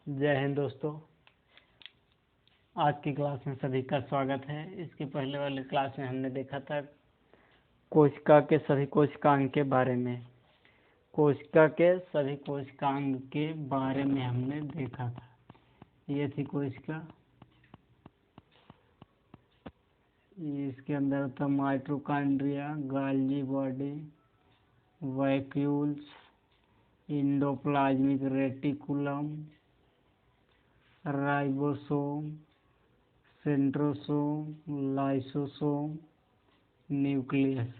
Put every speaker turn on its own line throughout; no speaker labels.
जय हिंद दोस्तों। आज की क्लास में सभी का स्वागत है। इसके पहले वाले क्लास में हमने देखा था कोशिका के सभी कोशिकांग के बारे में। कोशिका के सभी कोशिकांग के बारे में हमने देखा था। ये थी कोशिका, इसके अंदर था mitochondria, Golgi body, vacuoles, endoplasmic reticulum, ribosome, centrosome, lysosome, nucleus.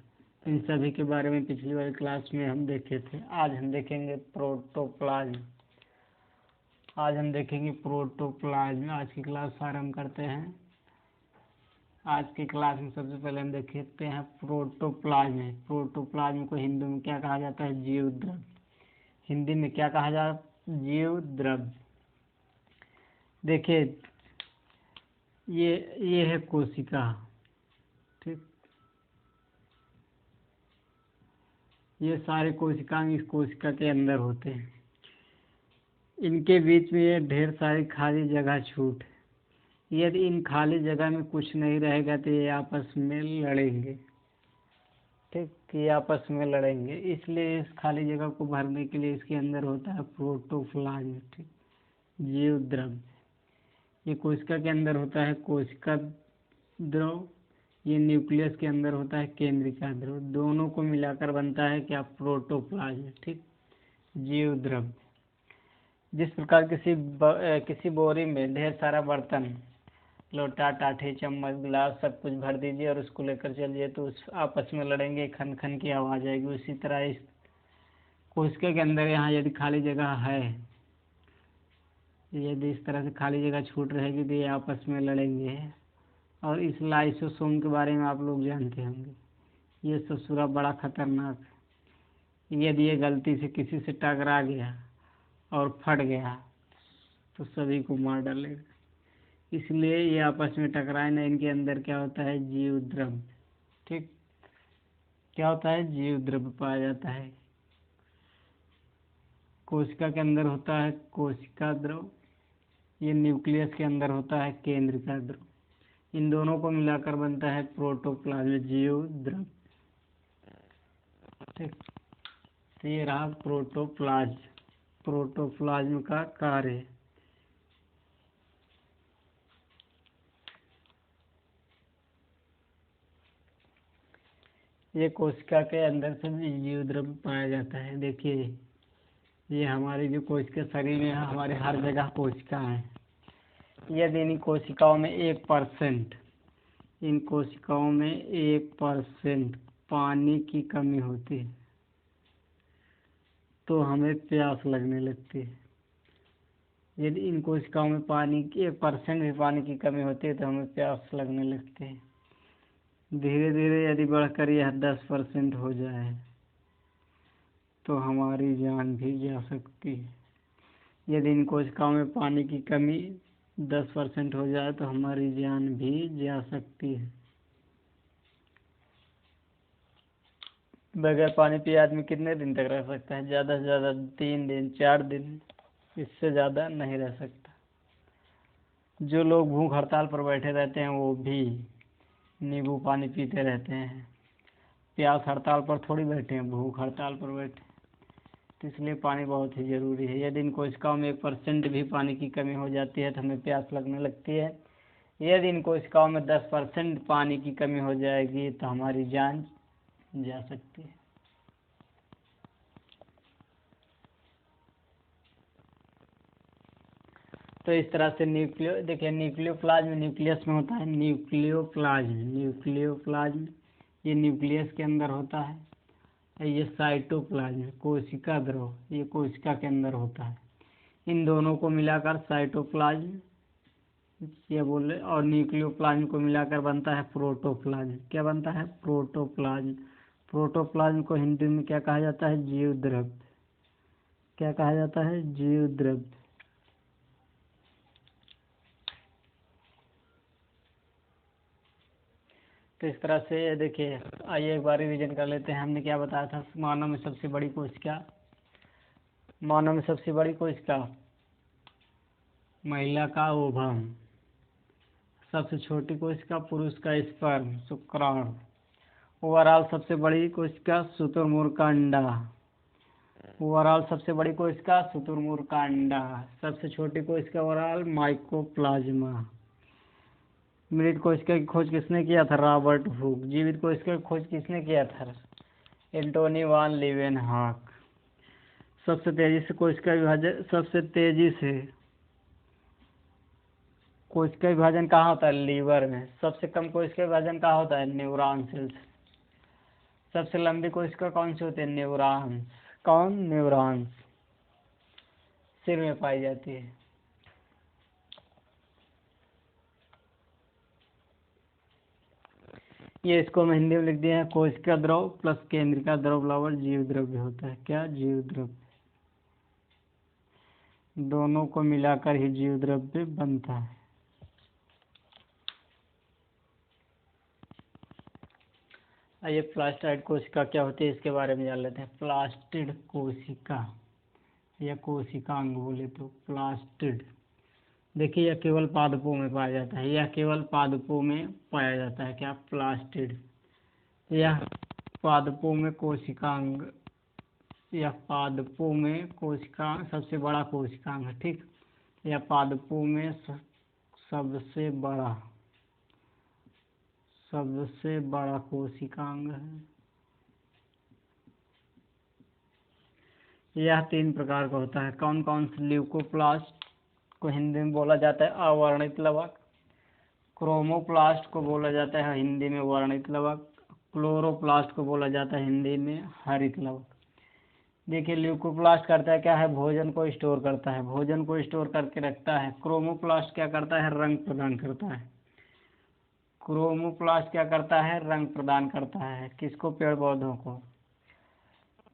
इन सभी के बारे में पिछली वाली क्लास में हम देखे थे। आज हम देखेंगे प्रोटोप्लाज्म। आज की क्लास आरंभ करते हैं। आज की क्लास में सबसे पहले हम देखते हैं प्रोटोप्लाज्म। प्रोटोप्लाज्म को हिंदी में क्या कहा जाता है? जीव द्रव्य। हिंदी में क्या कहा जाता है? जीव द्रव्य। देखिए, ये है कोशिका, ठीक। ये सारे कोशिकांग इस कोशिका के अंदर होते हैं। इनके बीच में ये ढेर सारी खाली जगह छूट। यदि इन खाली जगह में कुछ नहीं रहेगा तो ये आपस में लड़ेंगे, ठीक। ये आपस में लड़ेंगे, इसलिए इस खाली जगह को भरने के लिए इसके अंदर होता है प्रोटोप्लाज्म, ठीक। जीव द्रव्य। ये कोशिका के अंदर होता है कोशिका द्रव, ये न्यूक्लियस के अंदर होता है केंद्रिका द्रव। दोनों को मिलाकर बनता है क्या? प्रोटोप्लाज्म, ठीक। जीव द्रव्य। जिस प्रकार किसी बोरी में ढेर सारा बर्तन, लोटा, टाठी, चम्मच, गिलास सब कुछ भर दीजिए और उसको लेकर चलिए तो उस आपस में लड़ेंगे, खन खन की आवाज आएगी। उसी तरह इस कोशिका के अंदर यहाँ यदि खाली जगह है, यदि इस तरह से खाली जगह छूट रहेगी तो ये आपस में लड़ेंगे। और इस लाइसोसोम के बारे में आप लोग जानते होंगे। ये ससुरा बड़ा खतरनाक है। यदि ये गलती से किसी से टकरा गया और फट गया तो सभी को मार डालेगा। इसलिए ये आपस में टकराए ना। इनके अंदर क्या होता है? जीव द्रव्य, ठीक। क्या होता है? जीव द्रव्य पाया जाता है। कोशिका के अंदर होता है कोशिका द्रव, ये न्यूक्लियस के अंदर होता है केंद्रिका द्रव। इन दोनों को मिलाकर बनता है प्रोटोप्लाज्म, जीव द्रव्य, ठीक। तो ये रहा प्रोटोप्लाज्म। प्रोटोप्लाज्म का कार्य। ये कोशिका के अंदर से जीव द्रव्य पाया जाता है। देखिए, ये हमारी जो कोशिका शरीर में है, हमारे हर जगह कोशिका है। यदि इन कोशिकाओं में 1% पानी की कमी होती है तो हमें प्यास लगने लगती है। यदि इन कोशिकाओं में 1% भी पानी की कमी होती है तो हमें प्यास लगने लगती है। धीरे धीरे यदि बढ़कर यह 10% हो जाए तो हमारी जान भी जा सकती है। यदि इन कोशिकाओं में पानी की कमी 10% हो जाए तो हमारी जान भी जा सकती है। बगैर पानी पिए आदमी कितने दिन तक रह सकता है? ज़्यादा से ज़्यादा 3 दिन, 4 दिन, इससे ज़्यादा नहीं रह सकता। जो लोग भूख हड़ताल पर बैठे रहते हैं वो भी नींबू पानी पीते रहते हैं। प्यास हड़ताल पर थोड़ी बैठे हैं, भूख हड़ताल पर बैठे। तो इसलिए पानी बहुत ही ज़रूरी है। यदि इन कोशिकाओं में 1% भी पानी की कमी हो जाती है तो हमें प्यास लगने लगती है। यदि इन कोशिकाओं में 10% पानी की कमी हो जाएगी तो हमारी जान जा सकती है। तो इस तरह से देखिए, न्यूक्लियोप्लाज्म न्यूक्लियस में होता है। न्यूक्लियोप्लाज्म ये न्यूक्लियस के अंदर होता है। ये साइटोप्लाज्म कोशिका द्रव, ये कोशिका के अंदर होता है। इन दोनों को मिलाकर साइटोप्लाज्म ये बोले, और न्यूक्लियोप्लाज्म को मिलाकर बनता है प्रोटोप्लाज्म। क्या बनता है? प्रोटोप्लाज्म। प्रोटोप्लाज्म को हिंदी में क्या कहा जाता है? जीव द्रव्य। क्या कहा जाता है? जीव द्रव्य। तो इस तरह से देखिए, आइए एक बार रिवीजन कर लेते हैं। हमने क्या बताया था? मानव में सबसे बड़ी कोशिका महिला का ओवम, सबसे छोटी कोशिका पुरुष का स्पर्म शुक्राणु, ओवरऑल सबसे बड़ी कोशिका शुतुरमुर्ग का अंडा, ओवरऑल सबसे बड़ी कोशिका शुतुरमुर्ग का अंडा, सबसे छोटी कोशिका ओवरऑल माइकोप्लाज्मा। मृत कोशिका की खोज किसने किया था? Robert Hooke. जीवित कोशिका की खोज किसने किया था? एंटोनी वान लीवेनहॉक। सबसे तेजी से कोशिका विभाजन कहाँ होता है? लीवर में। सबसे कम कोशिका विभाजन कहाँ होता है? Neuron cells. सबसे लंबी कोशिका कौन सी होती है? न्यूरॉन्स। कौन? न्यूरॉन्स। सिर में पाई जाती है। ये इसको मैं हिंदी में लिख दिया है, कोशिका द्रव प्लस केंद्रिका द्रव बराबर जीव द्रव्य होता है। क्या? जीव द्रव्य। दोनों को मिलाकर ही जीव द्रव्य बनता है। आइए प्लास्टिड कोशिका क्या होती है इसके बारे में जान लेते हैं। प्लास्टिड कोशिका या कोशिकांग बोले तो प्लास्टिड, देखिए यह केवल पादपों में पाया जाता है। यह केवल पादपों में पाया जाता है। क्या? प्लास्टिड। यह पादपों में कोशिकांग, यह पादपों में कोशिकांग सबसे बड़ा कोशिकांग है। ठीक, यह पादपों में सबसे बड़ा कोशिकांग है। यह 3 प्रकार का होता है। कौन कौन से? ल्यूकोप्लास्ट को हिंदी में बोला जाता है अवर्णित लवक, क्रोमोप्लास्ट को बोला जाता है हिंदी में वर्णित लवक, क्लोरोप्लास्ट को बोला जाता है हिंदी में हरित लवक। देखिए ल्यूकोप्लास्ट करता है क्या है? भोजन को स्टोर करता है, भोजन को स्टोर करके रखता है। क्रोमोप्लास्ट क्या करता है? रंग प्रदान करता है। क्रोमोप्लास्ट क्या करता है? रंग प्रदान करता है। किसको? पेड़ पौधों को।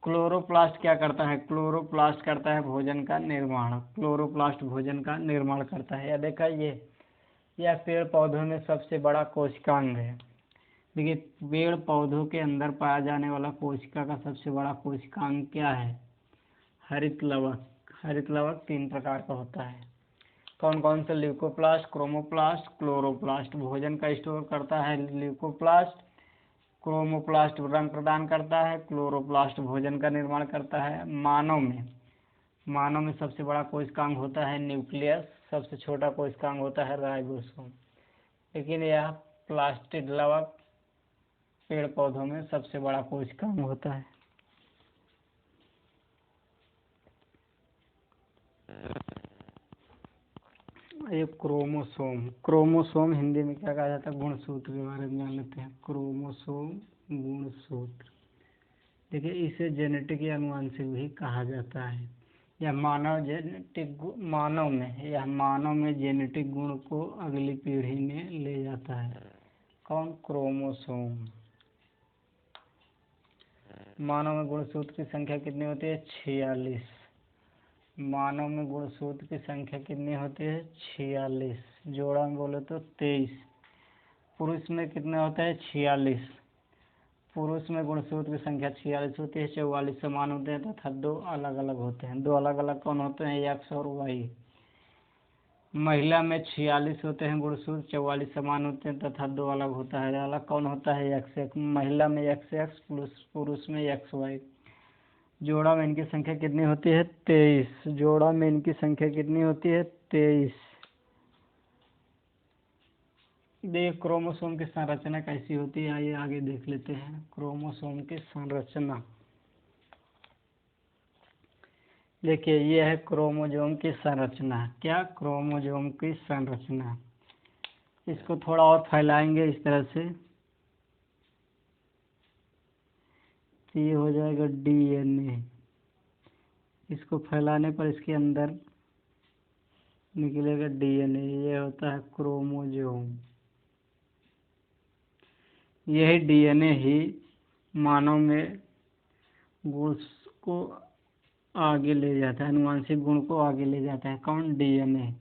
क्लोरोप्लास्ट क्या करता है? क्लोरोप्लास्ट करता है भोजन का निर्माण। क्लोरोप्लास्ट भोजन का निर्माण करता है। या देखा यह पेड़ पौधों में सबसे बड़ा कोशिकांग है। देखिए पेड़ पौधों के अंदर पाया जाने वाला कोशिका का सबसे बड़ा कोशिकांग क्या है? हरित लवक। हरित लवक 3 प्रकार का होता है। कौन कौन से? Leucoplast, chromoplast, chloroplast. भोजन का स्टोर करता है ल्यूकोप्लास्ट, क्रोमोप्लास्ट रंग प्रदान करता है, क्लोरोप्लास्ट भोजन का निर्माण करता है। मानव में सबसे बड़ा कोशिकांग होता है न्यूक्लियस, सबसे छोटा कोशिकांग होता है राइबोसोम। लेकिन यह प्लास्टिड लवक पेड़ पौधों में सबसे बड़ा कोशिकांग होता है। ये क्रोमोसोम हिंदी में क्या कहा जाता है? गुणसूत्र के बारे में जान लेते हैं। क्रोमोसोम गुणसूत्र। देखिए इसे जेनेटिक या आनुवंशिक भी कहा जाता है। यह मानव में जेनेटिक गुण को अगली पीढ़ी में ले जाता है। कौन? क्रोमोसोम। मानव में गुणसूत्र की संख्या कितनी होती है? 46। मानव में गुणसूत्र की संख्या कितनी होती है? 46। जोड़ा में बोले तो 23। पुरुष में कितने होता है? 46। पुरुष में गुणसूत्र की संख्या 46 होती है। 44 समान होते हैं तथा 2 अलग अलग होते हैं। 2 अलग अलग कौन होते हैं? एक्स और वाई। महिला में 46 होते हैं गुणसूत्र, 44 समान होते हैं तथा 2 अलग होता है। अलग कौन होता है? X x. महिला में एक्स एक्स, पुरुष में एक्स वाई। जोड़ा में इनकी संख्या कितनी होती है? 23। जोड़ा में इनकी संख्या कितनी होती है? 23। देख क्रोमोसोम की संरचना कैसी होती है, आइए आगे देख लेते हैं क्रोमोसोम की संरचना। देखिए ये है क्रोमोसोम की संरचना। क्या? क्रोमोसोम की संरचना। इसको थोड़ा और फैलाएंगे इस तरह से, तो ये हो जाएगा डीएनए। इसको फैलाने पर इसके अंदर निकलेगा डीएनए। ये होता है क्रोमोसोम। यही डीएनए ही मानव में गुण को आगे ले जाता है, आनुवांशिक गुण को आगे ले जाता है। कौन? डीएनए।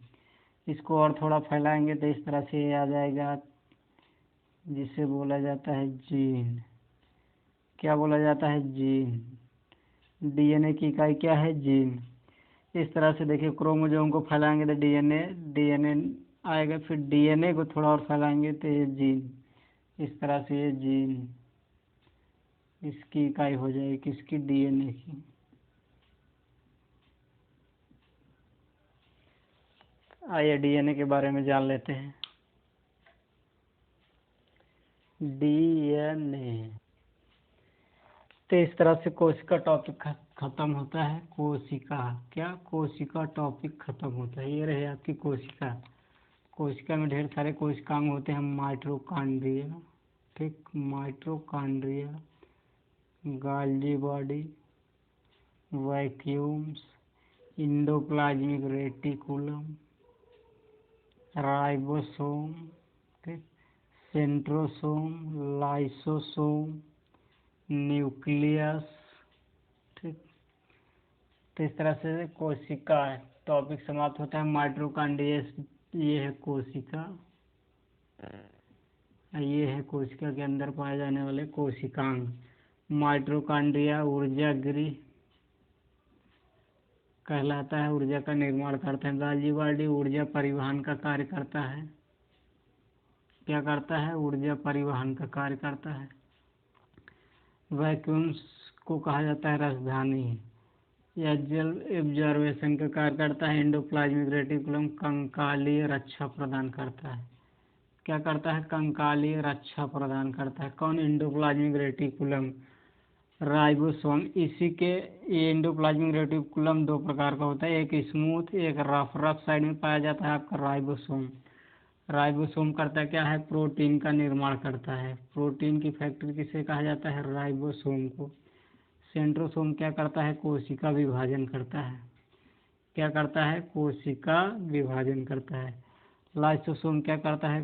इसको और थोड़ा फैलाएंगे तो इस तरह से ये आ जाएगा, जिसे बोला जाता है जीन। क्या बोला जाता है? जीन। डीएनए की इकाई क्या है? जीन। इस तरह से देखिए, क्रोमोसोम को फैलाएंगे तो डीएनए डीएनए आएगा, फिर डीएनए को थोड़ा और फैलाएंगे तो ये जीन, इस तरह से ये जीन, इसकी इकाई हो जाएगी किसकी, डीएनए की। आइए डीएनए के बारे में जान लेते हैं। डीएनए, तो इस तरह से कोशिका टॉपिक खत्म होता है। कोशिका क्या, कोशिका टॉपिक खत्म होता है। ये रहे आपकी कोशिका। कोशिका में ढेर सारे कोशिकांग होते हैं, माइटोकॉन्ड्रिया, ठीक, mitochondria, गाल्जी body, vacuums, endoplasmic reticulum, ribosome, ठीक, सेंट्रोसोम, लाइसोसोम, न्यूक्लियस, ठीक। तो इस तरह से कोशिका टॉपिक समाप्त होता है। माइटोकॉन्ड्रिया, ये है कोशिका, ये है कोशिका के अंदर पाए जाने वाले कोशिकांग। माइटोकॉन्ड्रिया ऊर्जा गृह कहलाता है, ऊर्जा का निर्माण करता है। गाल्जी बॉडी ऊर्जा परिवहन का कार्य करता है। क्या करता है, ऊर्जा परिवहन का कार्य करता है। वैक्यूम्स को कहा जाता है राजधानी, या जल एब्जॉर्वेशन का कार्य करता है। एंडोप्लाज्मिक रेटिकुलम कंकालीय रक्षा प्रदान करता है। क्या करता है, कंकालीय रक्षा प्रदान करता है। कौन, एंडोप्लाज्मिक रेटिकुलम, राइबोसोम। इसी के, ये एंडोप्लाज्मिक रेटिकुलम दो प्रकार का होता है, एक स्मूथ, एक रफ। रफ साइड में पाया जाता है आपका राइबोसोम। राइबोसोम करता क्या है, प्रोटीन का निर्माण करता है। प्रोटीन की फैक्ट्री किसे कहा जाता है, राइबोसोम को। सेंट्रोसोम क्या करता है, कोशिका विभाजन करता है। क्या करता है, कोशिका विभाजन करता है। लाइसोसोम क्या करता है,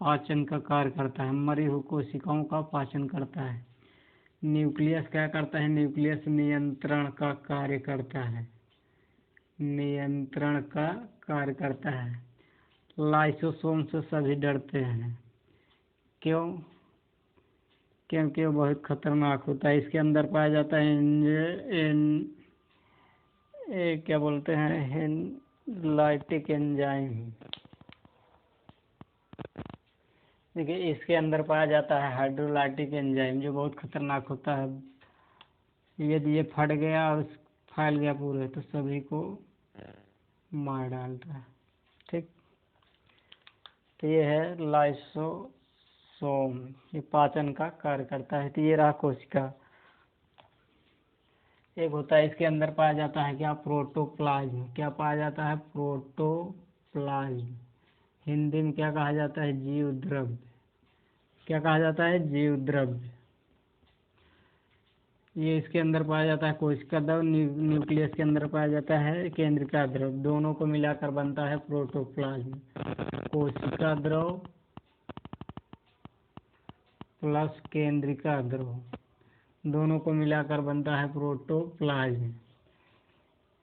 पाचन का कार्य करता है, मरी हुई कोशिकाओं का पाचन करता है। न्यूक्लियस क्या करता है, न्यूक्लियस नियंत्रण का कार्य करता है, नियंत्रण का कार्य करता है। लाइसोसोम से सभी डरते हैं, क्यों, क्योंकि वो बहुत खतरनाक होता है। इसके अंदर पाया जाता है क्या बोलते हैं, लाइटिक एंजाइम। देखिए, इसके अंदर पाया जाता है हाइड्रोलाइटिक एंजाइम, जो बहुत खतरनाक होता है। यदि ये फट गया और फैल गया पूरे, तो सभी को मार डालता है, ठीक। तो ये है लाइसोसोम, ये पाचन का कार्य करता है। तो ये रहा कोशिका। एक होता है, इसके अंदर पाया जाता है क्या, प्रोटोप्लाज्म। क्या पाया जाता है, प्रोटोप्लाज्म। हिंदी में क्या कहा जाता है, जीव द्रव्य। क्या कहा जाता है, जीव द्रव्य। ये इसके अंदर पाया जाता है कोशिका द्रव। न्यूक्लियस के अंदर पाया जाता है केंद्रिका द्रव। दोनों को मिलाकर बनता है प्रोटोप्लाज्म। कोशिका द्रव प्लस केंद्रिका द्रव, दोनों को मिलाकर बनता है प्रोटोप्लाज्म।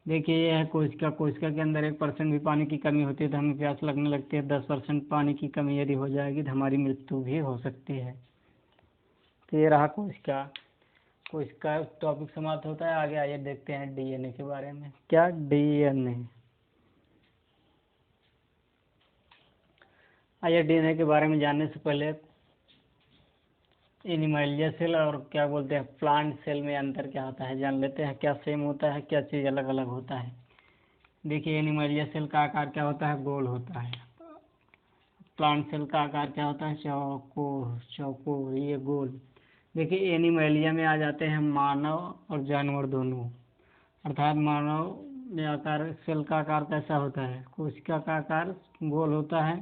देखिए, ये है कोशिका। कोशिका के अंदर 1% भी पानी की कमी होती है तो हमें प्यास लगने लगती है। 10% पानी की कमी यदि हो जाएगी तो हमारी मृत्यु भी हो सकती है। तो ये रहा कोशिका। कोशिका टॉपिक समाप्त होता है। आगे आइए देखते हैं डीएनए के बारे में। क्या, डीएनए। आइए डीएनए के बारे में जानने से पहले एनिमलिया सेल और क्या बोलते हैं प्लांट सेल में अंतर क्या होता है जान लेते हैं। क्या सेम होता है, क्या चीज़ अलग अलग होता है। देखिए, एनिमलिया सेल का आकार क्या होता है, गोल होता है। प्लांट सेल का आकार क्या होता है, चौकोर, चौकोर, ये गोल। देखिए, एनिमलिया में आ जाते हैं मानव और जानवर दोनों। अर्थात मानव में आकार, सेल का आकार कैसा होता है, कोशिका का आकार गोल होता है।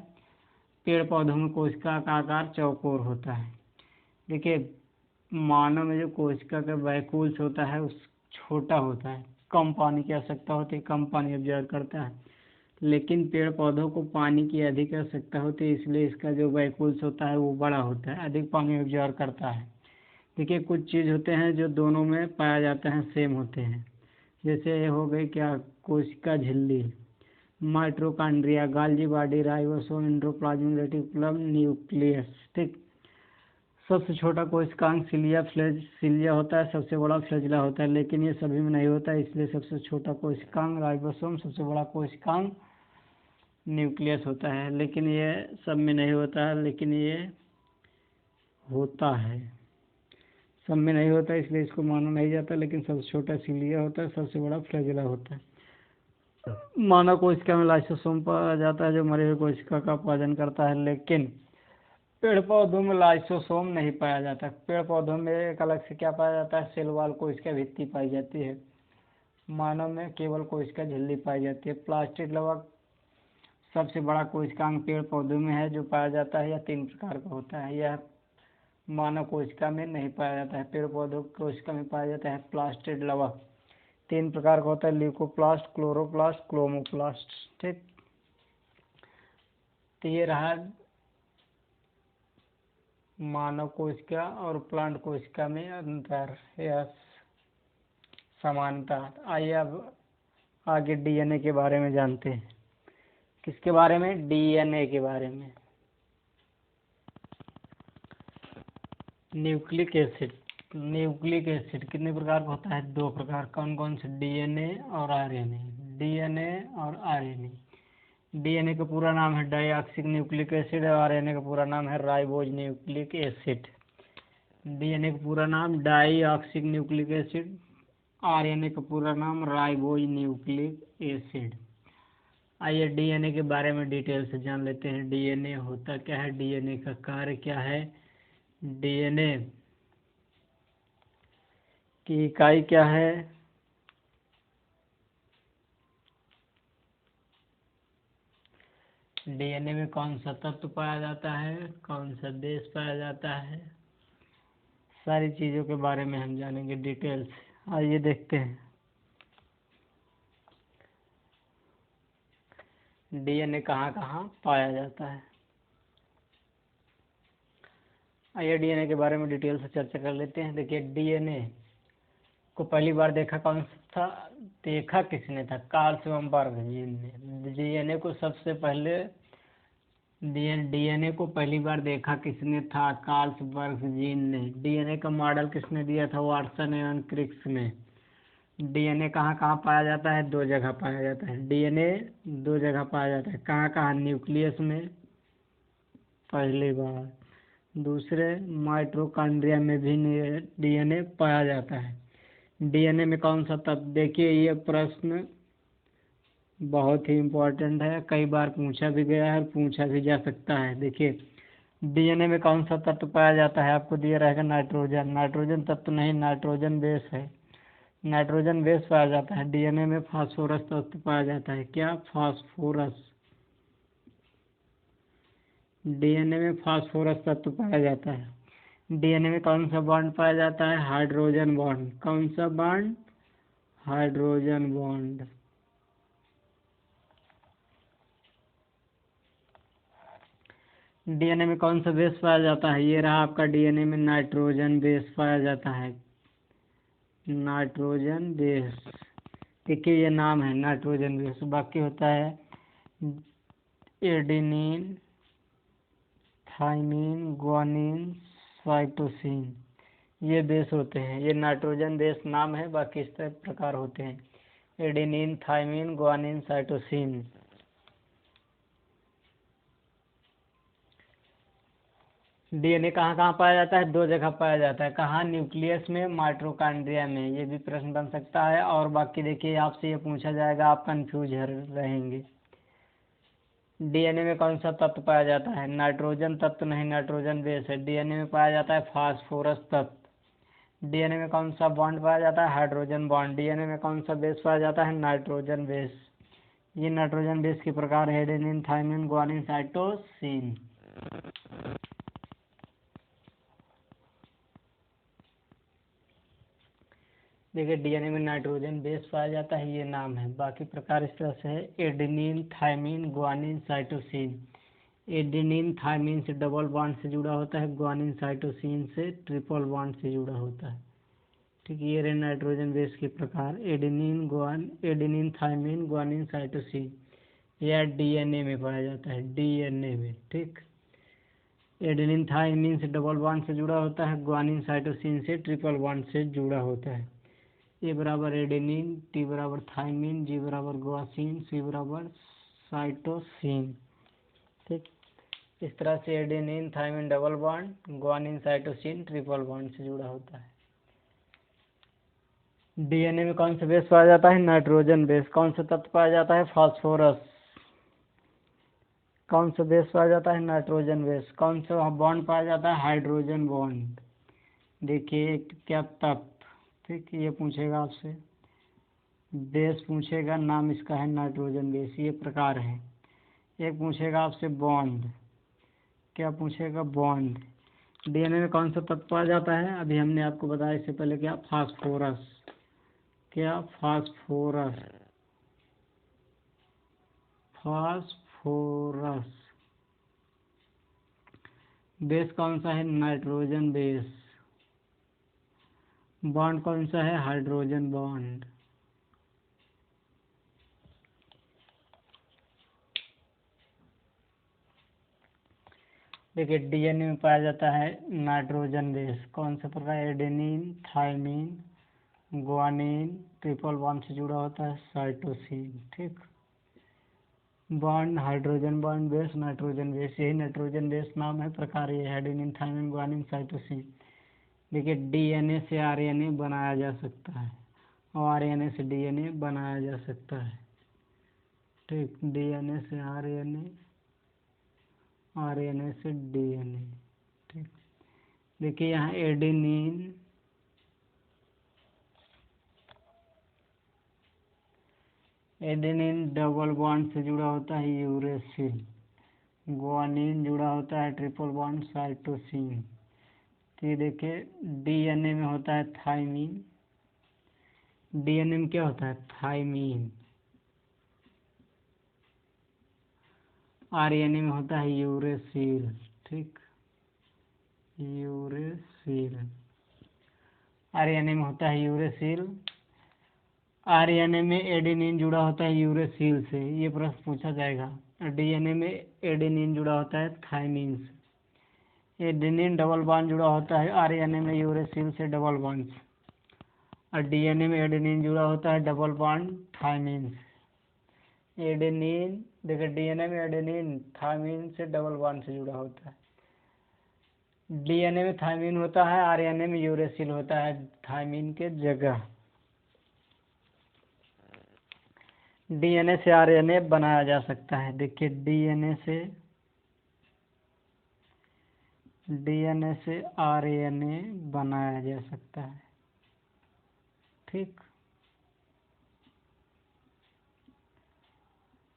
पेड़ पौधों में कोशिका का आकार चौकोर होता है। देखिए, मानव में जो कोशिका का वैक्यूल्स होता है उस छोटा होता है, कम पानी की आवश्यकता होती है, कम पानी अब्जॉर्ब करता है। लेकिन पेड़ पौधों को पानी की अधिक आवश्यकता होती है, इसलिए इसका जो वैक्यूल्स होता है वो बड़ा होता है, अधिक पानी अब्जॉर्ब करता है। देखिए, कुछ चीज़ होते हैं जो दोनों में पाया जाते हैं, सेम होते हैं। जैसे ये हो गई क्या, कोशिका झिल्ली, mitochondria, गाल्जी body, ribosome, endoplasmic reticulum, nucleus, ठीक। सबसे छोटा कोशिकांग सिलिया होता है, सबसे बड़ा फ्लैजिला होता है, लेकिन ये सभी में नहीं होता है, इसलिए सबसे छोटा कोशिकांग राइबोसोम, सबसे बड़ा कोशिकांग न्यूक्लियस होता है, लेकिन ये सब में नहीं होता है, लेकिन ये होता है। सब में नहीं होता इसलिए इसको माना नहीं जाता, लेकिन सबसे छोटा सिलिया होता है, सबसे बड़ा फ्लैजिला होता है। मानव कोशिका में लाइसोसोम पाया जाता है जो मरे हुए कोशिका का उत्पादन करता है, लेकिन पेड़ पौधों में लाइसोसोम नहीं पाया जाता। पेड़ पौधों में एक अलग से क्या पाया जाता है, सेल वॉल कोशिका भित्ति पाई जाती है। मानव में केवल कोशिका झिल्ली पाई जाती है। प्लास्टिड लवक सबसे बड़ा कोशिकांग पेड़ पौधों में है जो पाया जाता है, यह 3 प्रकार का होता है। यह मानव कोशिका में नहीं पाया जाता है, पेड़ पौधों कोशिका में पाया जाता है। प्लास्टिड लवक 3 प्रकार का होता है, ल्यूकोप्लास्ट, क्लोरोप्लास्ट, क्लोमोप्लास्ट। ठीक, तो ये रहा मानव कोशिका और प्लांट कोशिका में अंतर या समानता। आइए अब आगे डीएनए के बारे में जानते हैं। किसके बारे में? डीएनए के बारे में। न्यूक्लिक एसिड कितने प्रकार का होता है? 2 प्रकार। कौन कौन से? डीएनए और आरएनए। डीएनए और आरएनए। डीएनए का पूरा नाम है डाइऑक्सी न्यूक्लिक एसिड और आरएनए का पूरा नाम है राइबोज न्यूक्लिक एसिड। डीएनए का पूरा नाम डाइऑक्सी न्यूक्लिक एसिड, आरएनए का पूरा नाम राइबोज न्यूक्लिक एसिड। आइए डीएनए के बारे में डिटेल से जान लेते हैं। डीएनए होता क्या है, डीएनए का कार्य क्या है, डीएनए की इकाई क्या है, डीएनए में कौन सा तत्व पाया जाता है, कौन सा बेस पाया जाता है, सारी चीज़ों के बारे में हम जानेंगे डिटेल से। आइए देखते हैं। डीएनए कहाँ कहाँ पाया जाता है। आइए डीएनए के बारे में डिटेल से चर्चा कर लेते हैं। देखिए डीएनए को पहली बार देखा कौन था, देखा किसने था? कार्ल स्वयंबर्ग जी ने। डीएनए को सबसे पहले डीएनए को पहली बार देखा किसने था? कार्ल स्वयंबर्ग जी ने। डीएनए का मॉडल किसने दिया था? वाटसन एवं क्रिक्स ने। डीएनए कहाँ कहाँ पाया जाता है? 2 जगह पाया जाता है। डीएनए 2 जगह पाया जाता है। कहाँ कहाँ? न्यूक्लियस में पहली बार, दूसरे माइटोकॉन्ड्रिया में भी डीएनए पाया जाता है। डीएनए में कौन सा तत्व? देखिए ये प्रश्न बहुत ही इम्पोर्टेंट है, कई बार पूछा भी गया है और पूछा भी जा सकता है। देखिए डीएनए में कौन सा तत्व पाया जाता है? आपको दिया रहेगा नाइट्रोजन। नाइट्रोजन तत्व नहीं, नाइट्रोजन बेस है। नाइट्रोजन बेस पाया जाता है। डीएनए में फास्फोरस तत्व पाया जाता है। क्या? फास्फोरस। डीएनए में फास्फोरस तत्व पाया जाता है। डीएनए में कौन सा बॉन्ड पाया जाता है? Hydrogen bond. कौन सा बॉन्ड? Hydrogen bond. डीएनए में कौन सा बेस पाया जाता है? ये रहा आपका डीएनए में नाइट्रोजन बेस पाया जाता है। नाइट्रोजन बेस, देखिए ये नाम है नाइट्रोजन बेस। बाकी होता है एडेनिन, थाइमिन, ग्वानिन, साइटोसिन, ये बेस होते हैं। ये नाइट्रोजन बेस नाम है, बाकी इस तरह प्रकार होते हैं adenine, thymine, guanine, cytosine. DNA कहाँ कहाँ पाया जाता है? 2 जगह पाया जाता है। कहाँ? न्यूक्लियस में, माइटोकॉन्ड्रिया में। ये भी प्रश्न बन सकता है। और बाकी देखिए आपसे ये पूछा जाएगा, आप कंफ्यूज रहेंगे। डीएनए में कौन सा तत्व पाया जाता है? नाइट्रोजन तत्व नहीं, नाइट्रोजन बेस है। डीएनए में पाया जाता है फास्फोरस तत्व। डीएनए में कौन सा बॉन्ड पाया जाता है? Hydrogen bond. डीएनए में कौन सा बेस पाया जाता है? Nitrogen base. ये नाइट्रोजन बेस के प्रकार है एडेनिन, थाइमिन, ग्वानिन, साइटोसिन। देखिए डीएनए में नाइट्रोजन बेस पाया जाता है, ये नाम है। बाकी प्रकार इस तरह से है adenine, thymine, guanine, cytosine. Adenine thymine से डबल बॉन्ड से जुड़ा होता है, ग्वानिन साइटोसिन से ट्रिपल बॉन्ड से जुड़ा होता है। ठीक है, ये रहे नाइट्रोजन बेस के प्रकार एडेनिन, थाइमिन, ग्वानिन, साइटोसिन। यह डीएनए में पाया जाता है, डीएनए में। ठीक, एडेनिन थाइमिन से डबल बॉन्ड से जुड़ा होता है, ग्वानिन साइटोसिन से ट्रिपल बॉन्ड से जुड़ा होता है। ए बराबर एडेनिन, टी बराबर थाइमिन, जी बराबर ग्वासिन, सी बराबर साइटोसिन। ठीक, इस तरह से adenine thymine double bond, guanine cytosine triple bond से जुड़ा होता है। डीएनए में कौन सा बेस पाया जाता है? Nitrogen base. कौन सा तत्व पाया जाता है? फास्फोरस। कौन सा बेस पाया जाता है? Nitrogen base. कौन सा बॉन्ड पाया जाता है? Hydrogen bond. देखिए क्या तत्व, ठीक, ये पूछेगा आपसे, बेस पूछेगा, नाम इसका है नाइट्रोजन बेस, ये प्रकार है। एक पूछेगा आपसे बॉन्ड, क्या पूछेगा? बॉन्ड। डीएनए में कौन सा तत्व पाया जाता है? अभी हमने आपको बताया इससे पहले, क्या? फास्फोरस। क्या? फास्फोरस। फास्फोरस। बेस कौन सा है? Nitrogen base. बॉन्ड कौन सा है? Hydrogen bond. देखिए डीएनए में पाया जाता है नाइट्रोजन बेस। कौन सा प्रकार? Adenine, thymine, guanine, triple bond से जुड़ा होता है, साइटोसिन। ठीक, bond hydrogen bond, base nitrogen base, यही नाइट्रोजन बेस नाम है, प्रकार ये है एडेनिन थाइमिन ग्वानिन साइटोसिन। देखिए डीएनए से आरएनए बनाया जा सकता है और आरएनए से डीएनए बनाया जा सकता है। ठीक, डीएनए से आरएनए, आरएनए से डीएनए। ठीक, देखिए यहाँ एडेनिन, एडेनिन डबल बॉन्ड से जुड़ा होता है यूरेसिल, ग्वानिन जुड़ा होता है ट्रिपल बॉन्ड साइटोसिन। तो ये देखिए डीएनए में होता है थाइमिन, डीएनए में क्या होता है? थाइमिन। आरएनए में होता है यूरेसिल। ठीक, यूरेसिल, आरएनए में होता है यूरेसिल। आरएनए में एडेनिन जुड़ा होता है यूरेसिल से, ये प्रश्न पूछा जाएगा। डीएनए में एडेनिन जुड़ा होता है थाइमिन से। एडेनिन डबल बॉन्ड जुड़ा होता है आरएनए में यूरेसिल से डबल बॉन्ड से, और डीएनए में एडेनिन जुड़ा होता है डबल बॉन्ड थाइमिन से। एडेनिन, देखिए डीएनए में एडेनिन थाइमिन से डबल बॉन्ड से जुड़ा होता है। डीएनए में थाइमिन होता है, आरएनए में यूरेसिल होता है थाइमिन के जगह। डीएनए से आरएनए बनाया जा सकता है। देखिए डीएनए से आरएनए बनाया जा सकता है। ठीक,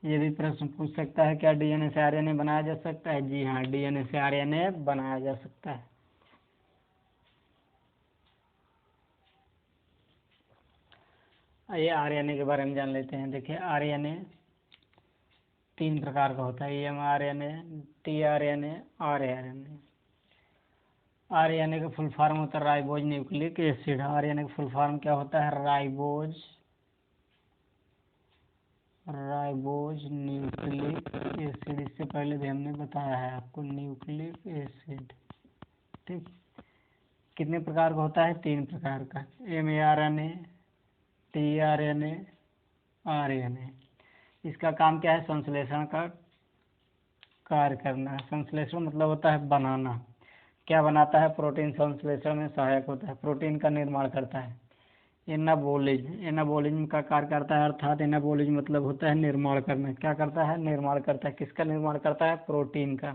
ये भी प्रश्न पूछ सकता है, क्या डीएनए से आरएनए बनाया जा सकता है? जी हाँ, डीएनए से आरएनए बनाया जा सकता है। आइए आरएनए के बारे में जान लेते हैं। देखिए आरएनए 3 प्रकार का होता है, एमआरएनए, टीआरएनए, आरएनए। आरएनए का फुल फॉर्म होता है राइबोज न्यूक्लिक एसिड। आरएनए का फुल फॉर्म क्या होता है? Ribose nucleic acid. इससे पहले भी हमने बताया है आपको, न्यूक्लिक एसिड। ठीक, कितने प्रकार का होता है? 3 प्रकार का, एमआरएनए, टीआरएनए, आरएनए। इसका काम क्या है? संश्लेषण का कार्य करना। संश्लेषण मतलब होता है बनाना। क्या बनाता है? प्रोटीन संश्लेषण में सहायक होता है, प्रोटीन का निर्माण करता है। एनाबोलिज्म, एनाबोलिज्म का कार्य करता है, अर्थात एनाबोलिज्म मतलब होता है निर्माण करना। क्या करता है? निर्माण करता है। किसका निर्माण करता है? प्रोटीन का।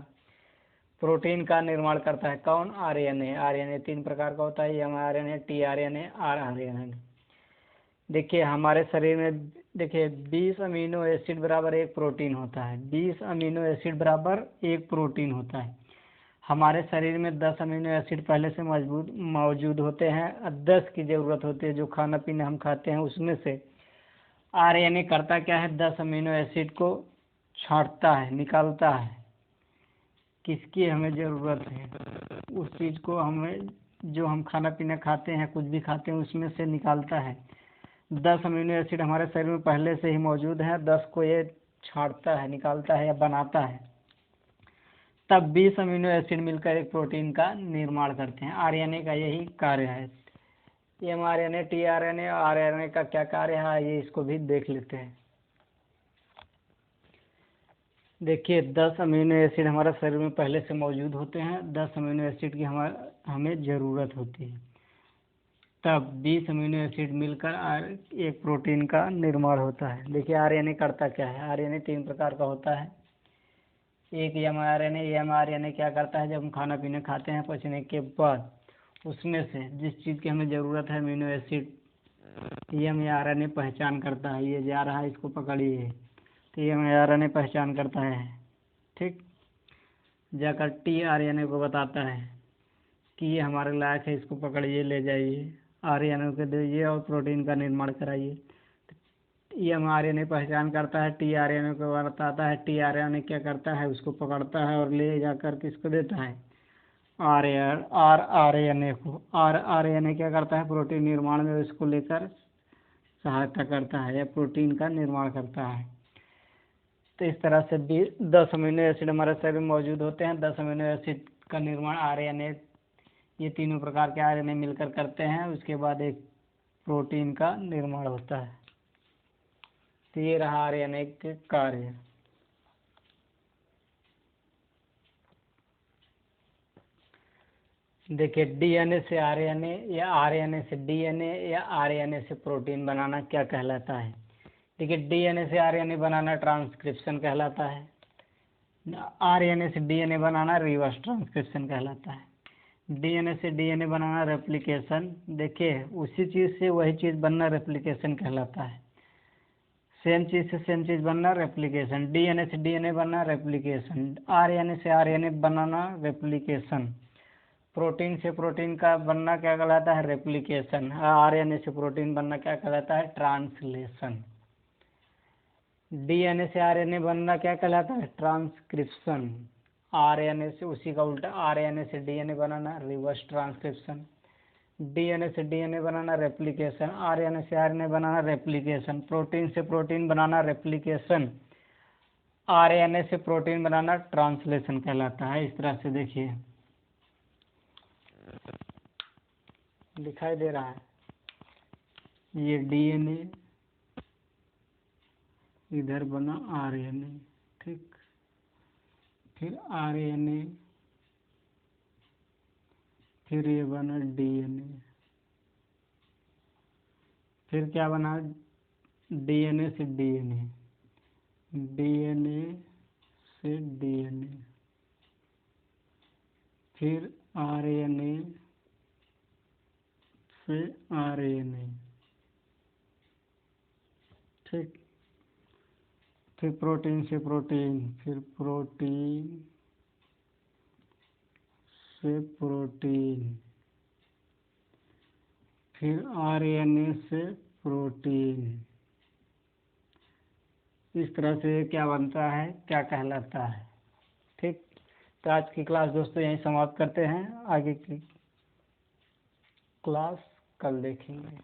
प्रोटीन का निर्माण करता है कौन? आरएनए। आरएनए 3 प्रकार का होता है, एमआरएनए, टीआरएनए, आरएनए। देखिए हमारे शरीर में, देखिए 20 अमीनो एसिड बराबर 1 प्रोटीन होता है। 20 अमीनो एसिड बराबर 1 प्रोटीन होता है। हमारे शरीर में 10 अमीनो एसिड पहले से मौजूद होते हैं, और 10 की ज़रूरत होती है। जो खाना पीना हम खाते हैं उसमें से आरएनए करता क्या है? 10 अमीनो एसिड को छांटता है, निकालता है। किसकी हमें ज़रूरत है? उस चीज़ को हमें, जो हम खाना पीना खाते हैं, कुछ भी खाते हैं, उसमें से निकालता है। 10 अमीनो एसिड हमारे शरीर में पहले से ही मौजूद हैं, 10 को ये छांटता है, निकालता है या बनाता है। तब 20 अमीनो एसिड मिलकर एक प्रोटीन का निर्माण करते हैं। आरएनए का यही कार्य है। एमआरएनए, टीआरएनए और आरएनए का क्या कार्य है, ये इसको भी देख लेते हैं। देखिए 10 अमीनो एसिड हमारे शरीर में पहले से मौजूद होते हैं। 10 अमीनो एसिड की हमें ज़रूरत होती है। तब 20 अमीनो एसिड मिलकर एक प्रोटीन का निर्माण होता है। देखिए आरएनए करता क्या है। आरएनए 3 प्रकार का होता है। एक एमआरएनए। एमआरएनए क्या करता है, जब हम खाना पीना खाते हैं पचने के बाद उसमें से जिस चीज़ की हमें ज़रूरत है अमीनो एसिड, एमआरएनए पहचान करता है। ये जा रहा है, इसको पकड़िए, तो एमआरएनए पहचान करता है। ठीक, जाकर टीआरएनए को बताता है कि ये हमारे लायक है, इसको पकड़िए ले जाइए, आरएनए को दीजिए और प्रोटीन का निर्माण कराइए। एमआरएनए पहचान करता है, टीआरएनए को बताता है। टीआरएनए क्या करता है, उसको पकड़ता है और ले जाकर किसको देता है, आरएनए को। आरएनए क्या करता है, प्रोटीन निर्माण में उसको लेकर सहायता करता है या प्रोटीन का निर्माण करता है। तो इस तरह से 10 अमीनो एसिड हमारे शरीर में मौजूद होते हैं। 10 अमीनो एसिड का निर्माण आरएनए, ये तीनों प्रकार के आरएनए मिलकर करते हैं। उसके बाद एक प्रोटीन का निर्माण होता है। तो ये रहा आरएनए के कार्य। देखिए डीएनए से आरएनए या आरएनए से डीएनए या आरएनए से प्रोटीन बनाना क्या कहलाता है। देखिए डीएनए से आरएनए बनाना ट्रांसक्रिप्शन कहलाता है। आरएनए से डीएनए बनाना रिवर्स ट्रांसक्रिप्शन कहलाता है। डीएनए से डीएनए बनाना रेप्लिकेशन। देखिए उसी चीज़ से वही चीज़ बनना रेप्लिकेशन कहलाता है। सेम चीज़ से सेम चीज़ बनना रेप्लिकेशन। डीएनए से डीएनए बनना रेप्लिकेशन। आरएनए से आरएनए बनाना रेप्लिकेशन। प्रोटीन से प्रोटीन का बनना क्या कहलाता है, रेप्लिकेशन। आरएनए से प्रोटीन बनना क्या कहलाता है, ट्रांसलेशन। डीएनए से आरएनए बनना क्या कहलाता है, ट्रांसक्रिप्शन। आरएनए से उसी का उल्टा, आरएनए से डीएनए बनाना रिवर्स ट्रांसक्रिप्शन। डीएनए से डीएनए बनाना रेप्लिकेशन। आरएनए से आरएनए बनाना रेप्लिकेशन। प्रोटीन से प्रोटीन बनाना रेप्लिकेशन। आरएनए से प्रोटीन बनाना ट्रांसलेशन कहलाता है। इस तरह से देखिए दिखाई दे रहा है, ये डीएनए इधर बना आरएनए, ठीक, फिर आरएनए, फिर ये बना डीएनए, फिर क्या बना, डीएनए से डीएनए, डीएनए से डीएनए, फिर आरएनए से आरएनए, ठीक, फिर प्रोटीन से प्रोटीन, फिर प्रोटीन से प्रोटीन, फिर आरएनए से प्रोटीन। इस तरह से क्या बनता है, क्या कहलाता है। ठीक, तो आज की क्लास दोस्तों यहीं समाप्त करते हैं। आगे की क्लास कल देखेंगे।